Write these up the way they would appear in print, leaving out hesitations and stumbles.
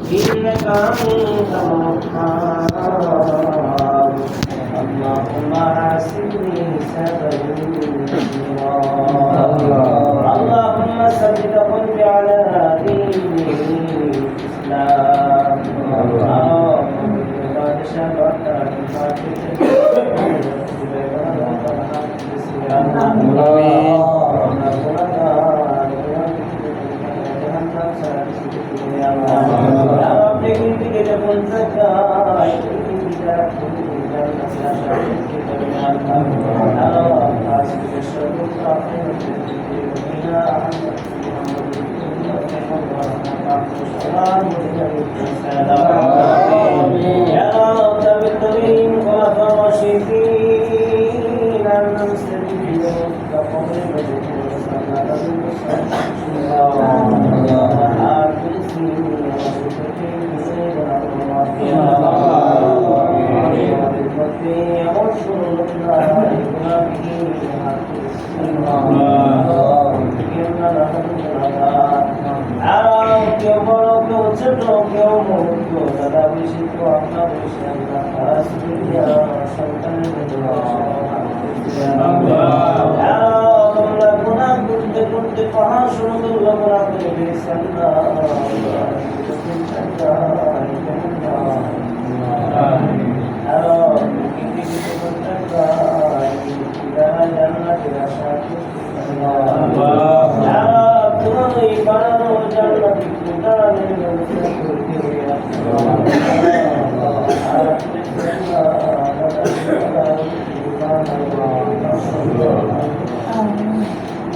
إنك أنت الوهاب اللهم حاسبني حسابا يسيرا اللهم ثبت قلبي على دين الإسلام قد شبعت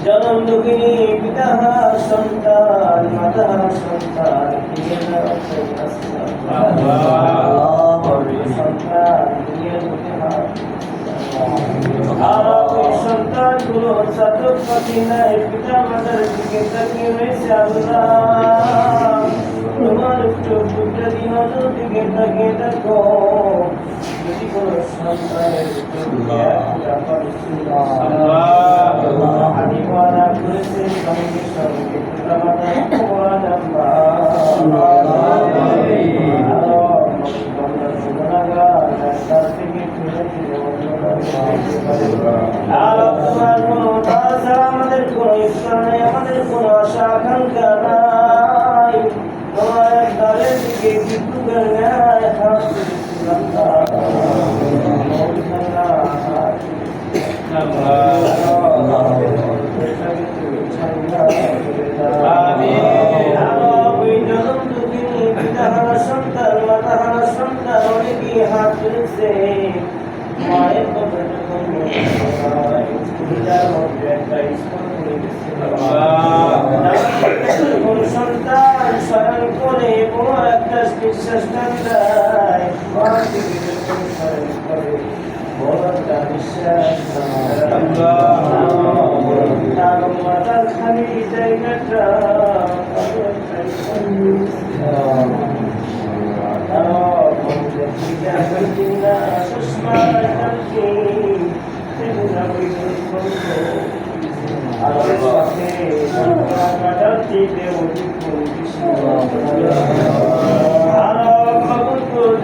জনম দুঃখিনী পিতা সন্তান মাতা সন্তান সন্তানগুলো ছাত্র পাতি নাই পিতা মাতার দিকে তাকিয়ে রয়েছে আল্লাহ তোমার চোখটা দিন দিকে তাকিয়ে দেখো যদি কোনো সন্তানের হানিওয়ালা করেছে সঙ্গে সঙ্গে পিতা মাতার আমাদের কোনো ইচ্ছা নেই আমাদের কোনো আশা আকাঙ্ক্ষা নাই তোমার দলের দিকে বিদ্যুতের ন্যায় হাত সন্তান মাতা সন্তান অনেকেই হাত তুলেছে মায়ের কথা যখন সন্তান স্মরণ করে কোনো একটা বিশ্বাস দেয় স্মরণ করে বড় একটা বিশ্বাস মাতার খালি জায়গাটা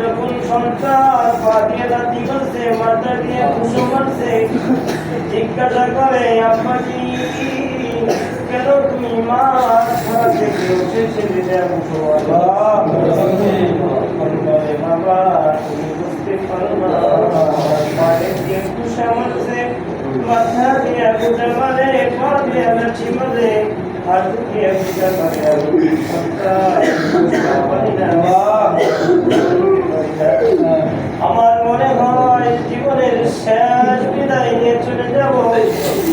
যখন সন্তান পাঠিয়ে দিবসে মাথা দিয়ে পুষো মারছে জিজ্ঞাসা করে আপনাকে কেন তুমি মা থেকে উঠেছিলে বাবা তুমি বুঝতে পারো না মায়ের দিয়ে পুষা মারছে মাথা দিয়ে পুষা মারে পা দিয়ে লাঠি মারে আর দুটিয়ে পুষা মারে আমার মনে হয় জীবনের শেষ বিদায় নিয়ে চলে যাব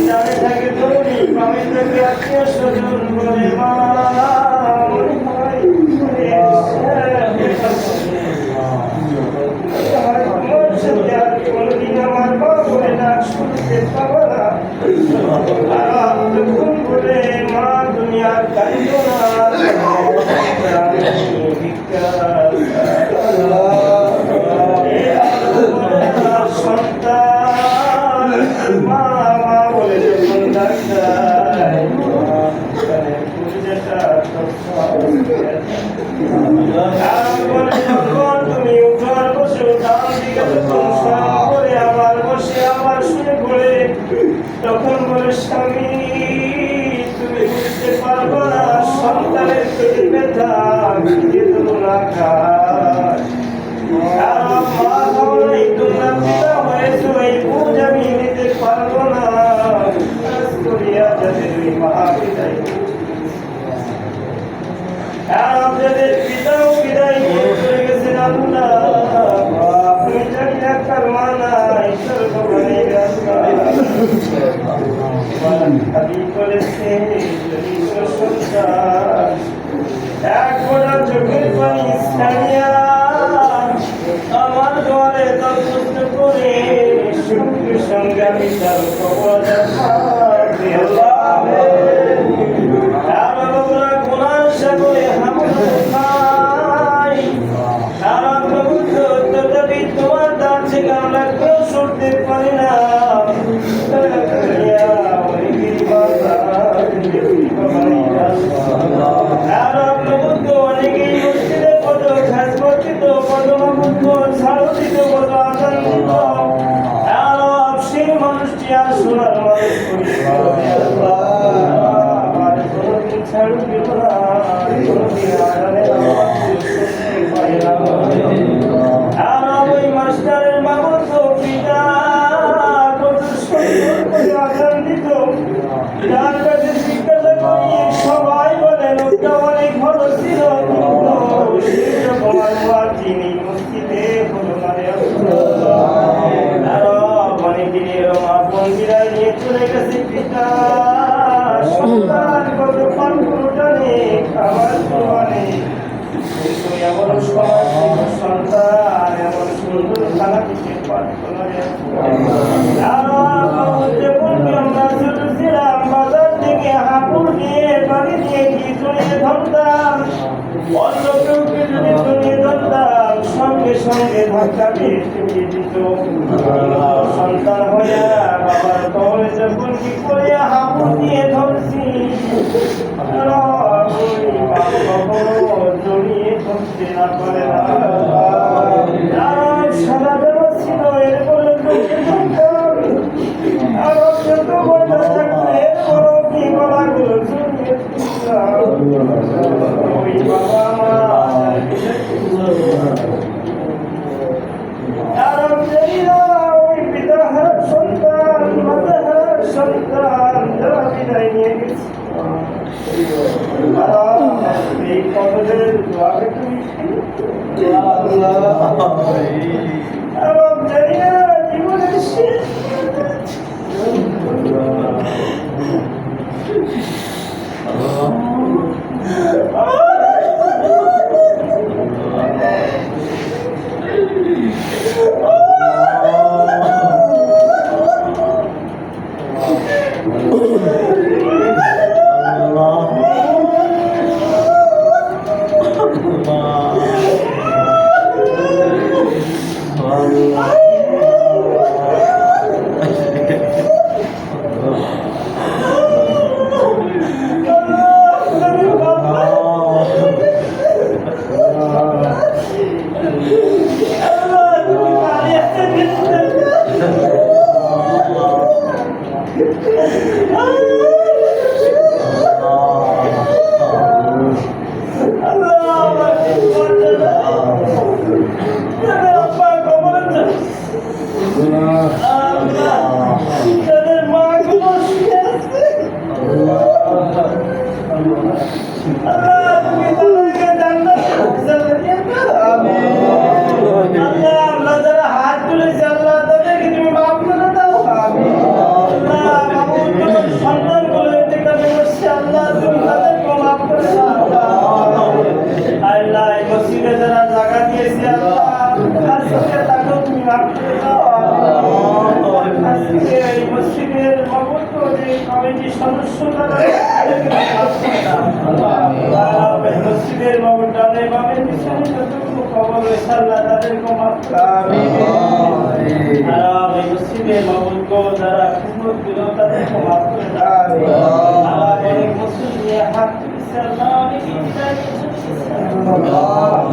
জানে থাকে ধরুন আমি তোকে আত্মীয় স্বজন বলে মা মনে হয় কোনদিন আমার বাবুরে ডাক শুনতে পাবো না বলে মা দুনিয়ার কারিও না সন্তান মা মা বলে যখন ডাক্তার তুমি উঠার বসে ডান দিকে করে আবার বসে আবার শুয়ে পড়ে তখন বলে স্বামী তুমি বুঝতে পারবো না সন্তানের পেটে ব্যথা দিয়ে দেবো না খায় মা ভাবনাই তোমরা পিতা হয়েছো এই বুঝ আমি নিতে পারবো না করিয়া যাদের ওই মা পিতাই আপনাদের পিতাও বিদায় নিয়ে চলে গেছেন আল্লাহ আপনি জানি না কার মা নাই সর্বকালে খালি করেছে যদি সন্তান এক ফোঁটা চোখের পানি ছাড়িয়া আমার ঘরে তত্ত্ব করে সঙ্গে সঙ্গে আমি তার খবর তোমার দাঁত থেকে আমরা কেউ সরতে পারি না অনেকেই মসজিদে কত খাস করছিত কত ছাড়িত কত আনন্দিত সেই মানুষটি আর শোনার মানুষ কোনোদিন ছাড়ু দিল না কোনোদিন আড়ালে আর ওই মাস্টারের বাবা তো পিতা কত সুন্দর করে আনন্দিত যার কাছে জিজ্ঞাসা করি সবাই বলে লোকটা অনেক ভালো ছিল তিনি মসজিদে হলো মানে অনেকদিন এরকম আপন বিদায় নিয়ে চলে গেছে পিতা সন্তান কত পান টানে খাবার মানে কিন্তু এমন সময় সন্তান এমন সুন্দর খানা দিতে পারতো না আমরা ছোট ছিলাম বাজার থেকে হাঁপুর দিয়ে বাড়ি দিয়ে গিয়ে চড়িয়ে ধরতাম অন্য কেউকে যদি চড়িয়ে ধরতাম সঙ্গে সঙ্গে ধাক্কা দিয়ে চড়িয়ে দিত সন্তান হইয়া বাবার কবরে যখন কি করে হাঁপুর দিয়ে ধরছি জড়িয়ে ধরতে না পারে না সাদা দেওয়া ছিল এরপরে আর যত বড় থাকলে বড় কি গলাগুলো জড়িয়ে ওই বাবা মা ওই পিতা হার সন্তান মাতা হার সন্তান যারা বিদায় নিয়ে গেছে এই কবরের দোয়াকে তুমি জানি না জীবনের শেষ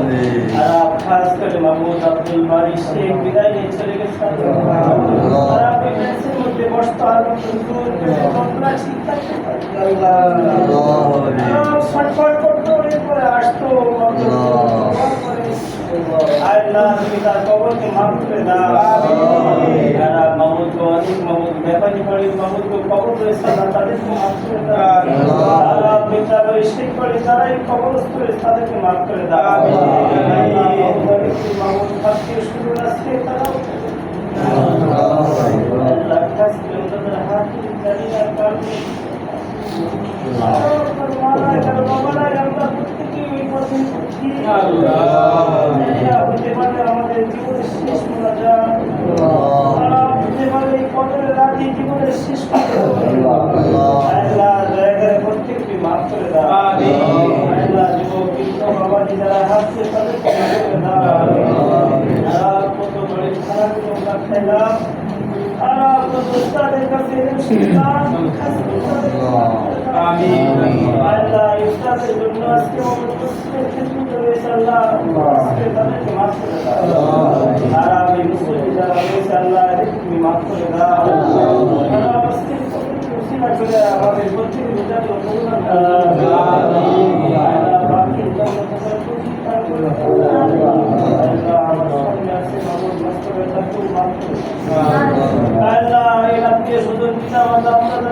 आप खास कर महमूद अब्दुल बारी शेख विदाई নিয়ে চলে গেছেন আর আপনি মেসের মধ্যে বসতে আর হুজুর কল্পনা ঠিক থাকতে আল্লাহ ছটফট করতে পরে আসতো আল্লাহ তুমি তার কবরকে মাফ করে দাও আমিন আর মাহমুদ को অনেক মাহমুদ ব্যাপারী পড়ে মাহমুদ को কবর করে সাদা তাদেরকে মাফ করে দাও আল্লাহ আপনি তার ইশিক করে যারা এই কবরস্থ তাদেরকে মাফ করে দাও আমিন মাহমুদ ফাঁসি শুরু রাস্তে তারাও আল্লাহ খাস করে তাদের হাত জানি আর কারণে আমাদের জীবনের শেষ জীবনের শেষ প্রত্যেকটি মাফ করে দাও যুবক বাবাজি যারা হাসছে তাদেরকে কত বড় খারাপ খেলাম তাদের কাছে আল্লাহ ইসলামের জন্য আজকে মুসলিমের খেদমত রয়েছে আল্লাহ তাদেরকে মাফ করে দাও আর আমি মুসলিম যারা রয়েছে আল্লাহ তুমি মাফ করে দাও আমাদের প্রত্যেকের বিচার বাকি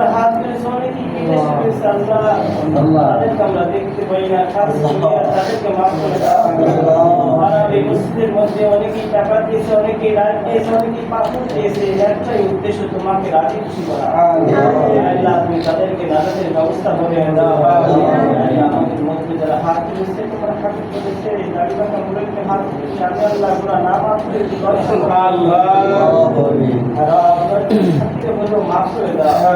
হাত তাদেরকে আমরা দেখতে পাই না তাদেরকে মাফ করে দাও এই মুসলিমের মধ্যে অনেকেই টাকা দিয়েছে অনেকেই রাত দিয়েছে অনেকেই পাথর দিয়েছে একটাই উদ্দেশ্য তোমাকে রাজি খুশি করা আল্লাহ তুমি তাদেরকে নাজাতের ব্যবস্থা করে দাও আমাদের মধ্যে যারা হাত তুলেছে তোমার হাত তুলেছে দাড়ি বাঁকা মুরব্বীকে হাত তুলেছে আমি আল্লাহ পুরা না মাফ করে আল্লাহ মাফ করে দাও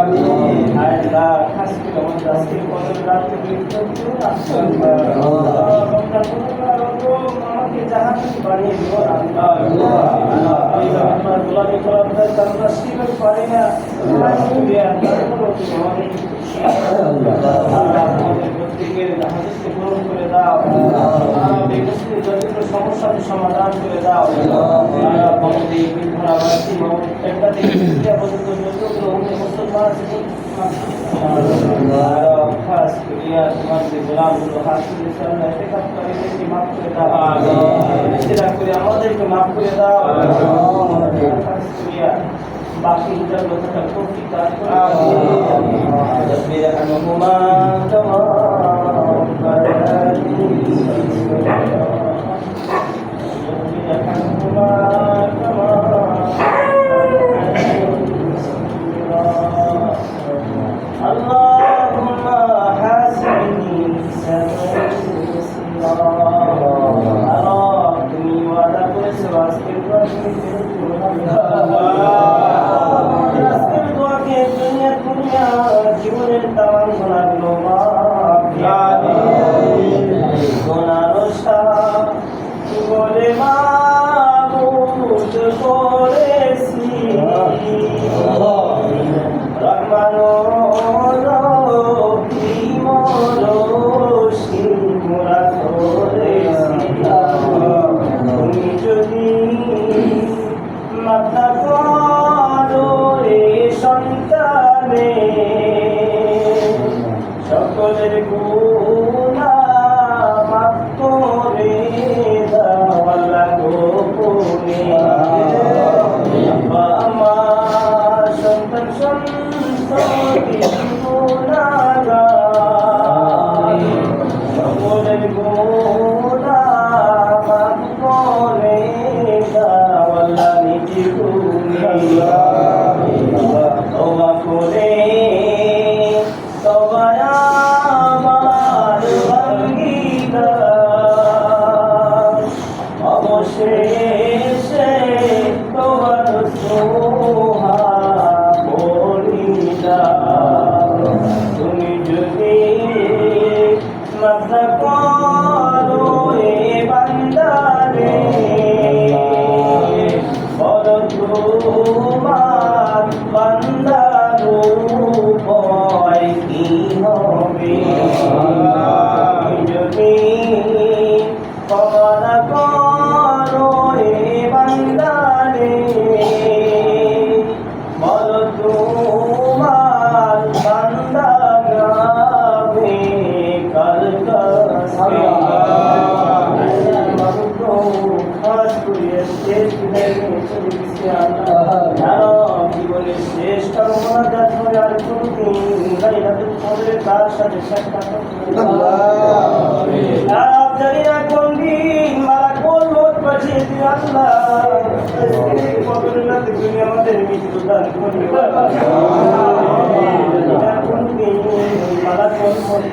আল্লাহ খাস করে আমাদের আজকে কদর রাতে আমাকে জাহান্নামী বানিয়ে দিও না আপনার গোলামি করার আমরা শিখতে পারি না আমাদের প্রত্যেকের হাদিসকে পূরণ করে দাও মুসলিম যত সমস্যার সমাধান করে দাও আমাদের এই বিধারাবাসী একটা থেকে তৃতীয় পর্যন্ত যতগুলো মুসলমান আছে খাস করিয়া তোমার যে গোলামগুলো হাত তুলেছে আল্লাহ এতে কাজ করে এদেরকে মাফ করে দাও সেটা করে আমাদেরকে মাফ করে দাও খাস করিয়া বাকি ইন্টার কথাটা প্রতি কাজ করে اللهم حاسبني তুমি ওয়াদা করেছো আজকের আজকের দোয়াকে দুনিয়া জীবনের তাম গোনাগুলো গোনার বলে মাবুদ করেছি রহমান তুমি যদি মাতা করো রে সন্তানে সকলের গুনাহ মাফ করে দাও আল্লাহ গোপনে আমার সন্তান সন্ততি গুনাহগার সকলের গুনাহ মাফ করে দাও আল্লাহ নিজে গুনে তওবা করে তওবা আমার ভাঙ্গিদার অবশেষে তওবার সোহা বলিদার তুমি যদি মাফ করো এ বান্দারে বলো তোমার বান্দার উপায় কি হবে যদি রওনা করো এ বান্দারে বলো তোমার বান্দা গাবে কার কাছে খাস করে শেষ জীবনের শেষ কামনা করে আর কোনদিন গাইলাতুল কদরের তার সাথে সাক্ষাৎ জানি না কোন দিন মালাকুল মউত পাঠিয়ে দিও আল্লাহ কবরের রাতে তুমি আমাদের মৃত্যু দান করবে জানি না কোন দিন মালাকুল মউত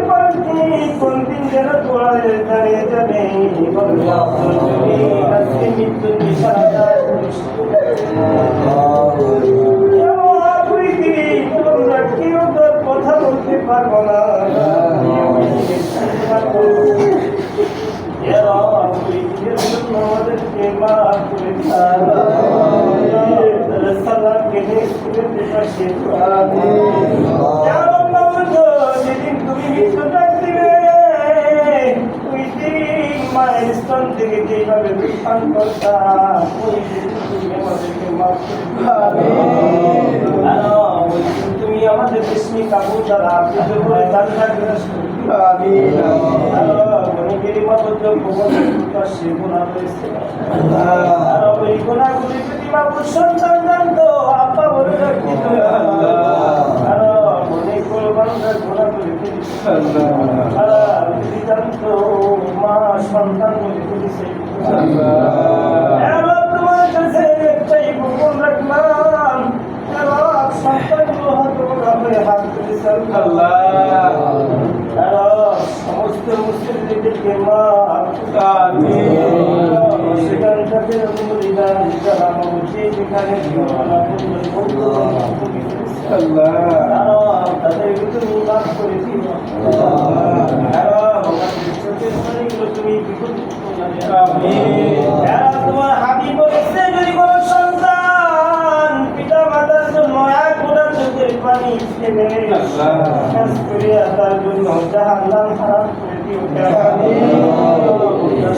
পাঠিয়ে কোন দিন যেন তোড়ায় দাঁড়িয়ে যাবে আজকে মৃত্যু নিশানা তোমরা কেউ তো কথা বলতে পারবো না আমাদেরকে মাফ করে সালামকে যেদিন তুমি মৃত্যু ডাক দিবে ওই দিন মায়ের স্তন থেকে যেভাবে বিধান করতা ওই দিন তুমি আমাদেরকে মাফ করে তুমি আমাদের কৃষ্ণ কাবু দ্বারা আপনি করে জান্নাত আমিন অনেকেরই মতো সে গুণা রয়েছে আর ওই গুণাগুলি যদি বাবু সন্তান জানতো আপা বলে রাখত আর অনেক বড় বাংলার গুণাগুলি যদি জানতো মা সন্তান বলে করেছে তোমার কাছে একটাই গোপন রাখলাম সন্তানগুলো হাত তুলেছে সমস্ত মুসলিমদেরকে সেখান থেকে তাদেরকে তুমি লাভ করে দিও তুমি তোমার হাবি বলেছে যদি কোনো সন্তান পিতা মাতার জন্য এক ঘোড়ার চোখের পানি ফেলে তার জন্য জাহান্নাম হারাম করে দিও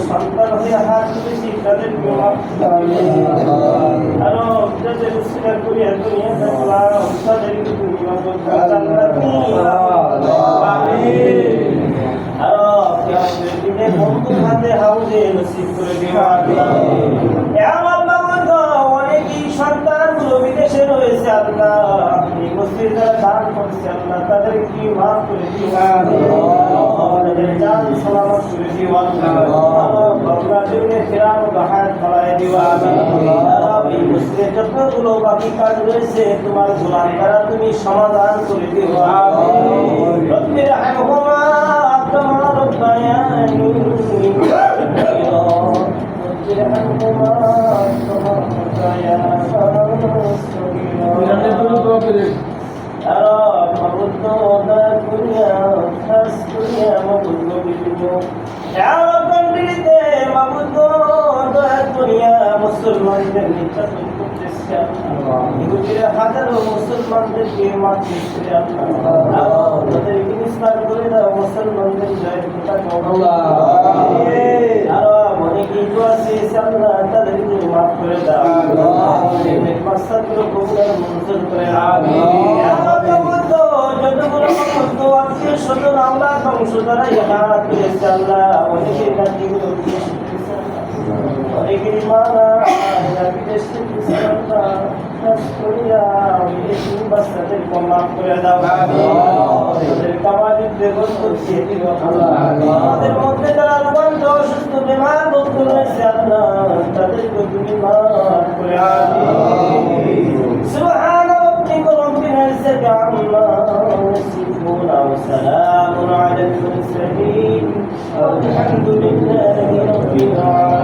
সন্তান হয়ে হাত তুলেছি তাদেরকে আরো যাদের উৎসাহ করিয়া দুনিয়া থাকলাম তাদেরকে তুমি বন্ধু হাতে হাউজে নসিব করে দিও অনেকই সন্তানগুলো বিদেশে রয়েছে আল্লাহ এই মসজিদ যারা দান করছে আল্লাহ তাদের কি মাফ করে দিও আমাদের জান সালামত করে দিও আপনার জন্য ফেরান হায়াত বাড়ায় দিও এই মসজিদে যতগুলো বাকি কাজ রয়েছে তোমার গোলাম দ্বারা তুমি সমাধান করে দিও রব্বির হামহুমা কামা রব্বায়ানি মুসলমানদের নির্যাতন করতেছে হাজারো মুসলমানদেরকে মারতেছে তাদেরকে নিষ্কার করে দাও মুসলমানদের জয় অনেকে আছে তাদেরকে মাফ করে দাও মাসাদগুলো কবুল মঞ্জুর করে যতগুলো আত্মীয় স্বজন আমরা বংশধরা ইহাত করেছে আল্লাহ অনেকে জাতিগুলো অনেকেরই মারা বিদেশ থেকে বাচ্চাদেরকে মাফ করে দাও তাদের কামাজের ব্যবস্থা দিয়ে দিল আমাদের মধ্যে যারা রোগান্ত অসুস্থ বেমার ভক্ত রয়েছে আল্লাহ তাদেরকে তুমি মাফ করে سبحان ربك رب العزة عما يصفون وسلام على المرسلين والحمد لله رب العالمين